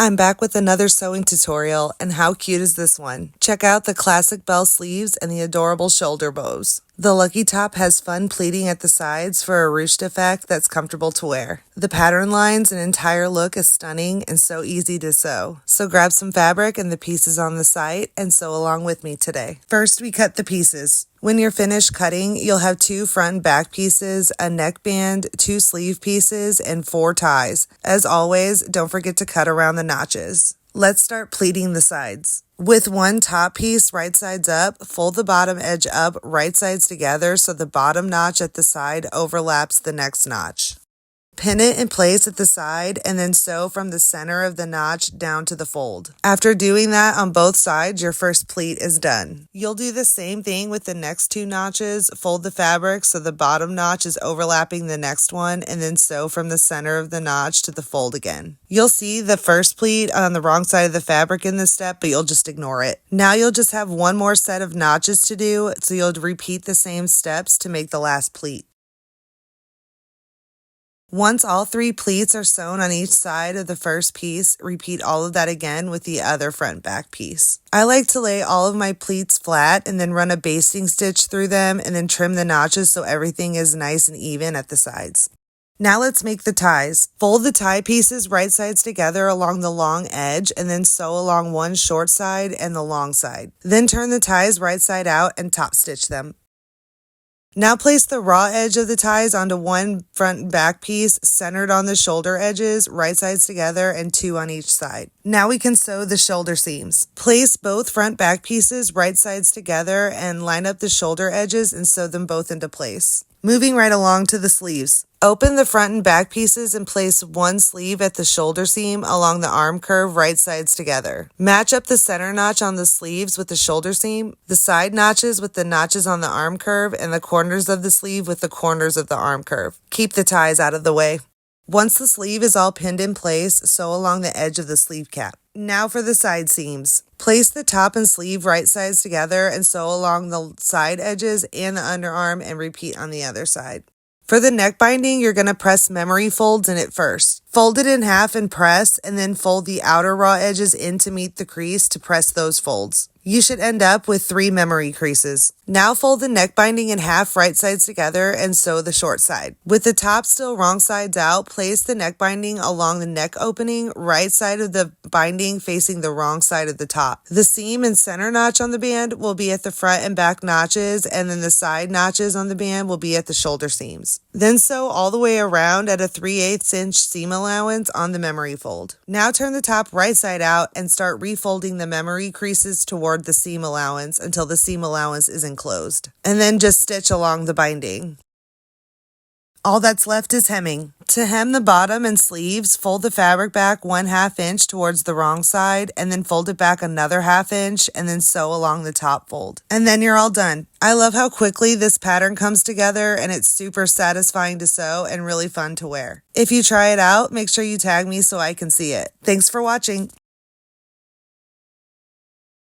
I'm back with another sewing tutorial, and how cute is this one? Check out the classic bell sleeves and the adorable shoulder bows. The Lucky Top has fun pleating at the sides for a ruched effect that's comfortable to wear. The pattern lines and entire look is stunning and so easy to sew. So grab some fabric and the pieces on the site and sew along with me today. First, we cut the pieces. When you're finished cutting, you'll have 2 front and back pieces, a neckband, 2 sleeve pieces, and 4 ties. As always, don't forget to cut around the notches. Let's start pleating the sides. With one top piece right sides up, fold the bottom edge up right sides together so the bottom notch at the side overlaps the next notch. Pin it in place at the side and then sew from the center of the notch down to the fold. After doing that on both sides, your first pleat is done. You'll do the same thing with the next 2 notches. Fold the fabric so the bottom notch is overlapping the next one and then sew from the center of the notch to the fold again. You'll see the first pleat on the wrong side of the fabric in this step, but you'll just ignore it. Now you'll just have one more set of notches to do, so you'll repeat the same steps to make the last pleat. Once all 3 pleats are sewn on each side of the first piece, repeat all of that again with the other front and back piece. I like to lay all of my pleats flat and then run a basting stitch through them and then trim the notches so everything is nice and even at the sides. Now let's make the ties. Fold the tie pieces right sides together along the long edge and then sew along one short side and the long side. Then turn the ties right side out and top stitch them. Now place the raw edge of the ties onto one front and back piece centered on the shoulder edges, right sides together, and 2 on each side. Now we can sew the shoulder seams. Place both front back pieces right sides together and line up the shoulder edges and sew them both into place. Moving right along to the sleeves. Open the front and back pieces and place one sleeve at the shoulder seam along the arm curve right sides together. Match up the center notch on the sleeves with the shoulder seam, the side notches with the notches on the arm curve, and the corners of the sleeve with the corners of the arm curve. Keep the ties out of the way. Once the sleeve is all pinned in place, sew along the edge of the sleeve cap. Now for the side seams. Place the top and sleeve right sides together and sew along the side edges and the underarm and repeat on the other side. For the neck binding, you're going to press memory folds in it first. Fold it in half and press, and then fold the outer raw edges in to meet the crease to press those folds. You should end up with 3 memory creases. Now fold the neck binding in half right sides together and sew the short side. With the top still wrong sides out, place the neck binding along the neck opening, right side of the binding facing the wrong side of the top. The seam and center notch on the band will be at the front and back notches, and then the side notches on the band will be at the shoulder seams. Then sew all the way around at a 3/8 inch seam allowance on the memory fold. Now turn the top right side out and start refolding the memory creases toward the seam allowance until the seam allowance is enclosed. And then just stitch along the binding. All that's left is hemming. To hem the bottom and sleeves, fold the fabric back 1/2 inch towards the wrong side and then fold it back another 1/2 inch and then sew along the top fold. And then you're all done. I love how quickly this pattern comes together, and it's super satisfying to sew and really fun to wear. If you try it out, make sure you tag me so I can see it. Thanks for watching.